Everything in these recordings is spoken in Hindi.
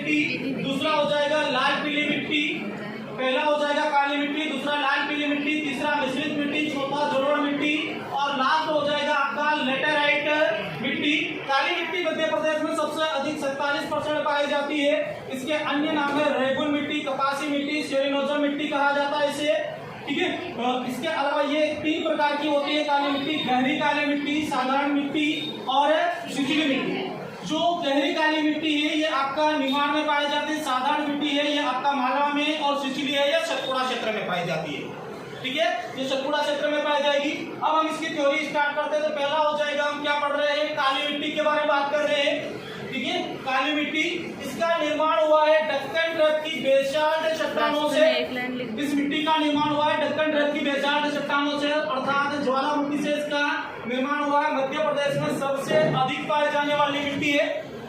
मिट्टी, दूसरा हो जाएगा लाल पीली मिट्टी। पहला हो जाएगा काली मिट्टी, दूसरा लाल पीली मिट्टी, तीसरा मिश्रित मिट्टी, चौथा जलोढ़ मिट्टी और लास्ट हो जाएगा आपका लेटेराइट मिट्टी। काली मिट्टी मध्य प्रदेश में सबसे अधिक 47% पाई जाती है। इसके अन्य नाम है रेगुल मिट्टी, कपासी मिट्टी, सेरेनोजम मिट्टी कहा जाता है इसे, ठीक है। इसके अलावा ये 3 प्रकार की होती है काली मिट्टी, गहरी काली मिट्टी, साधारण मिट्टी और छिछली मिट्टी। जो गहरी काली मिट्टी है ये आपका निमाड़ में पाई जाती है, साधारण मिट्टी है ये आपका मालवा में और छिछली है ये सतपुड़ा क्षेत्र में पाई जाती है, ठीक है। ये सतपुड़ा क्षेत्र में पाई जाएगी। अब हम इसकी थ्योरी स्टार्ट करते हैं। तो पहला हो जाएगा, हम क्या पढ़ रहे हैं, काली मिट्टी के बारे में बात कर रहे हैं, ठीक है। काली मिट्टी, इसका निर्माण हुआ है दक्कन ट्रैप की बेसाल्ट चट्टानों से। इस मिट्टी का निर्माण हुआ है दक्कन ट्रैप की बेसाल्ट चट्टानों से, अर्थात ज्वालामुखी से इसका निर्माण हुआ है। मध्य प्रदेश में सबसे अधिक पाई जाने वाली मिट्टी है।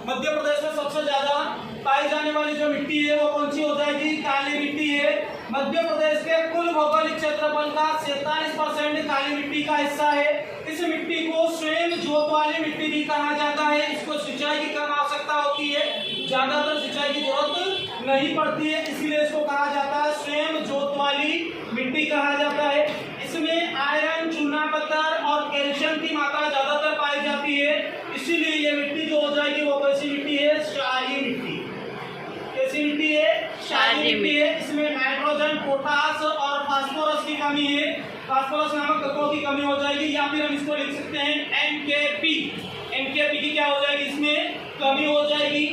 मध्य प्रदेश में सबसे ज्यादा पाई जाने वाली जो मिट्टी है वो कौन सी हो जाएगी, काली मिट्टी है। मध्य प्रदेश के कुल भौगोलिक क्षेत्रफल का 47% काली मिट्टी का हिस्सा है। इस मिट्टी को स्वयं जोत वाली मिट्टी भी कहा जाता है। इसको सिंचाई की कम आवश्यकता होती है, ज्यादातर सिंचाई की जरूरत नहीं पड़ती है, इसलिए इसको कहा जाता है स्वयं जोत वाली मिट्टी कहा जाता है। इसमें आयरन, चूना पत्थर और कैल्शियम की मात्रा ज्यादातर पाई जाती है, इसीलिए ये मिट्टी जो हो जाएगी वो कैसी मिट्टी है, क्षारीय मिट्टी। कैसी मिट्टी है, क्षारीय मिट्टी है। इसमें नाइट्रोजन, पोटास और फास्फोरस की कमी है, फास्फोरस नामक तत्वों की कमी हो जाएगी, या फिर हम इसको लिख सकते हैं एनकेपी। एनकेपी की क्या हो जाएगी, इसमें कमी हो जाएगी।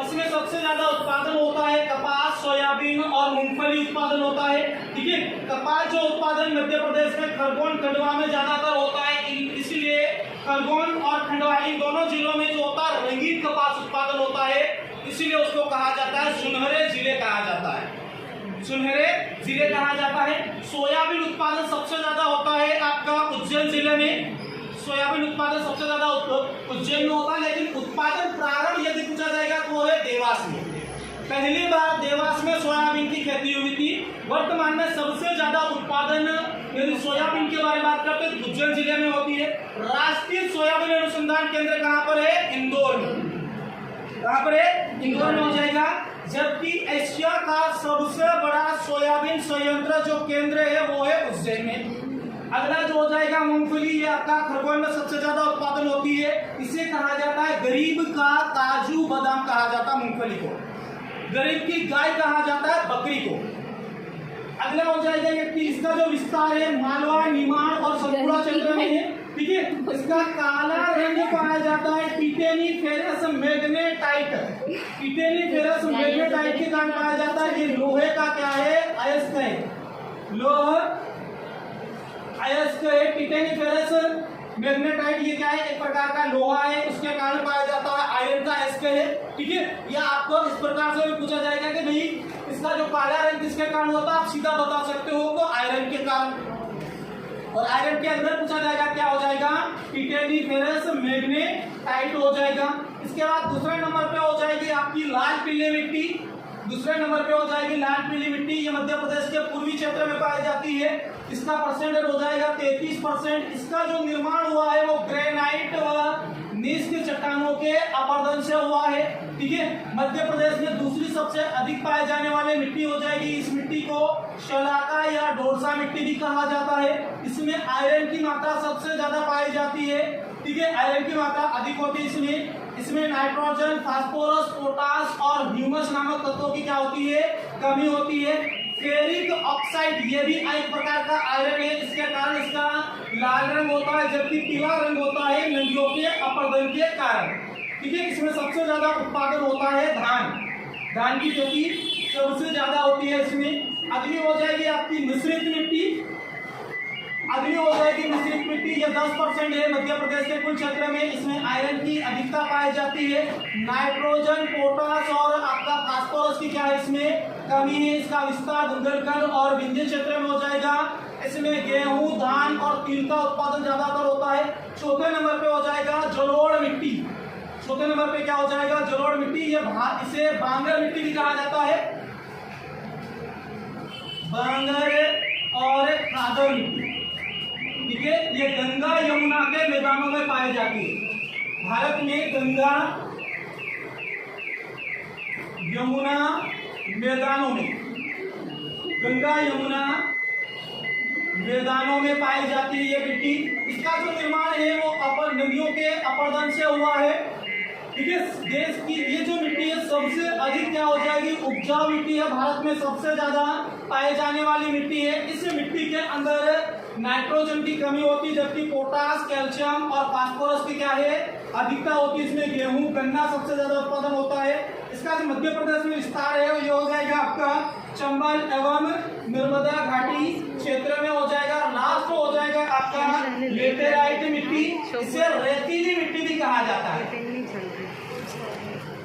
इसमें सबसे ज्यादा उत्पादन होता है कपास, सोयाबीन और मूंगफली उत्पादन होता है, ठीक है। कपास जो उत्पादन मध्य प्रदेश में खरगोन, खंडवा में ज्यादातर होता है, इसीलिए खरगोन और खंडवा इन दोनों जिलों में जो होता है रंगीन कपास उत्पादन होता है, इसीलिए उसको कहा जाता है सुनहरे जिले कहा जाता है, सुनहरे जिले कहा जाता है। सोयाबीन उत्पादन सबसे ज्यादा होता है आपका उज्जैन जिले में। सोयाबीन उत्पादन सबसे ज्यादा उज्जैन में होता है, लेकिन उत्पादन प्रारंभ यदि पूछा जाएगा तो वो है देवास में। पहली बार देवास में सोयाबीन की खेती हुई थी। वर्तमान में सबसे ज्यादा उत्पादन यदि सोयाबीन के बारे में बात करते हैं तो उज्जैन जिले में होती है। राष्ट्रीय सोयाबीन अनुसंधान केंद्र कहाँ पर है, इंदौर में। कहाँ पर है, इंदौर में हो जाएगा। जबकि एशिया का सबसे बड़ा सोयाबीन संयंत्र जो केंद्र है वो है उज्जैन में। अगला जो हो जाएगा मूंगफली, ये आपका खरगोन में सबसे ज्यादा उत्पादन होती है। इसे कहा जाता है गरीब का काजू बादाम कहा जाता है मूंगफली को, गरीब की गाय कहा जाता है बकरी को। अगला हो जाएगा ये, इसका जो विस्तार है मालवा, निमाड़ और सतपुड़ा क्षेत्र में है, ठीक है। इसका काला रंग पाया जाता है टिटेनीफेरस मैग्नेटाइट, टिटेनीफेरस मैग्नेटाइट के कारण पाया जाता है। ये लोहे का क्या है, अयस्क है, लोह अयस्क है। टिटेनीफेरस मैग्नेटाइट ये क्या है, एक प्रकार का लोहा है, उसके कारण पाया जाता है, आयरन का अयस्क है, ठीक है। या आपको इस प्रकार से भी पूछा जाएगा कि भाई इसका जो काला रंग किसके कारण होता है, आप सीधा बता सकते हो तो आयरन के कारण। और आयरन के अंदर पूछा जाएगा क्या हो जाएगा, टिटेनीफेरस मैग्नेटाइट हो जाएगा। इसके बाद दूसरे नंबर पे हो जाएगी आपकी लाल पीली मिट्टी। दूसरे नंबर पे हो जाएगी लाल पीली मिट्टी, ये मध्य प्रदेश के पूर्वी क्षेत्र में पाई जाती है। इसका परसेंटेज हो जाएगा 33%। इसका जो निर्माण हुआ है वो ग्रेनाइट व निस्क चट्टानों के अपरदन से हुआ है, ठीक है। मध्य प्रदेश में दूसरी सबसे अधिक पाए जाने वाली मिट्टी हो जाएगी। इस मिट्टी को शलाका या ढोरसा मिट्टी भी कहा जाता है। इसमें आयरन की मात्रा सबसे ज्यादा पाई जाती है, ठीक है। आयरन की मात्रा अधिक होती है इसमें नाइट्रोजन, फास्फोरस, पोटास और ह्यूमस नामक तत्वों की क्या होती है, कमी होती है। फेरिक ऑक्साइड ये भी एक प्रकार का आयरन है, इसके कारण इसका लाल रंग होता है, जबकि पीला रंग होता है नदियों के अपरदन के कारण, ठीक है। इसमें सबसे ज्यादा उत्पादन होता है धान, धान की खेती सबसे ज्यादा होती है इसमें। अगली हो जाएगी आपकी मिश्रित मिट्टी। अगली हो जाएगी मिश्रित मिट्टी, ये 10% है मध्य प्रदेश के कुल क्षेत्र में। इसमें आयरन की अधिकता पाई जाती है, नाइट्रोजन, पोटास और आपका फास्फोरस की क्या है इसमें कमी है। इसका विस्तार बुंदेलखंड और विंध्य क्षेत्र में हो जाएगा। इसमें गेहूं, धान और तिल का उत्पादन ज्यादातर होता है। चौथे नंबर पे हो जाएगा जलोढ़ मिट्टी। चौथे नंबर पे क्या हो जाएगा, जलोढ़ मिट्टी। ये इसे बांगर मिट्टी भी कहा जाता है, बांगर और खादर मिट्टी, ठीक है। ये गंगा यमुना के मैदानों में पाई जाती है। भारत में गंगा यमुना मैदानों में, गंगा यमुना मैदानों में पाई जाती है ये मिट्टी। इसका जो निर्माण है वो अपर नदियों के अपरदन से हुआ है। ठीक है, देश की ये जो मिट्टी है सबसे अधिक क्या हो जाएगी, उपजाऊ मिट्टी है, भारत में सबसे ज्यादा पाए जाने वाली मिट्टी है। इस मिट्टी के अंदर नाइट्रोजन की कमी होती है, जबकि पोटास, कैल्शियम और फास्फोरस की क्या है, अधिकता होती है। इसमें गेहूं, गन्ना सबसे ज्यादा उत्पादन होता है। इसका जो मध्य प्रदेश में विस्तार है वो ये हो जाएगा आपका चंबल एवं नर्मदा घाटी क्षेत्र में हो जाएगा। लास्ट हो जाएगा आपका लेटेराइट मिट्टी, इसे रेतीली मिट्टी भी कहा जाता है।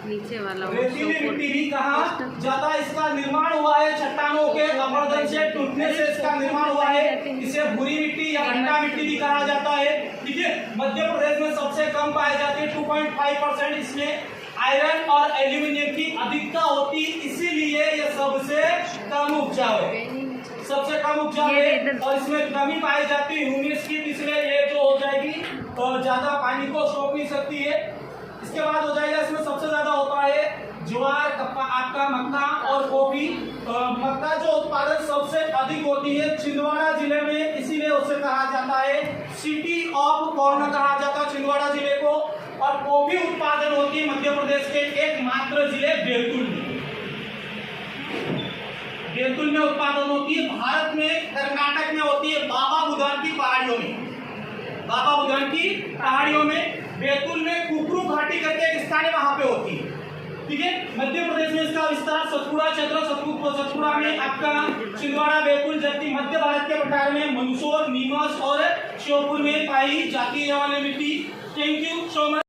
नीचे वाला रेतीली मिट्टी भी कहा जाता है। इसका निर्माण हुआ है चट्टानों के अपरदन से टूटने से इसका निर्माण हुआ है। इसे भूरी मिट्टी या भंटा मिट्टी भी कहा जाता है। ठीक है, मध्य प्रदेश में सबसे कम पाए जाते हैं 2.5%। इसमें आयरन और एल्यूमिनियम की अधिकता होती, इसीलिए ये सबसे कम उपजाऊ है, सबसे कम उपजाऊ है। और इसमें कमी पाई जाती है ह्यूमस की, इसलिए ये जो हो जाएगी ज्यादा पानी को सोख नहीं सकती है। इसके बाद हो जाएगा इसमें सबसे ज्यादा होता है ज्वार, आपका मक्का और कॉफी। मक्का जो उत्पादन सबसे अधिक होती है छिंदवाड़ा जिले में, इसीलिए उसे कहा जाता है सिटी ऑफ कॉर्न कहा जाता है छिंदवाड़ा जिले को। और कॉफी उत्पादन होती है मध्य प्रदेश के एकमात्र जिले बैतूल में, बैतूल में उत्पादन होती है। भारत में कर्नाटक में होती है बाबा बुदान की पहाड़ियों में, बाबा बुदान की पहाड़ियों में। बैतूल में कुकरू घाटी करके एक स्थान है, वहां पे होती है। ठीक है, मध्य प्रदेश में इसका विस्तार सतपुड़ा क्षेत्र, सतपुड़ा में आपका छिंदवाड़ा, बैतूल, जबकि मध्य भारत के भंडार में मंदसौर, नीमच और श्योपुर में पाई जाती है वाली मिट्टी। Thank you so much.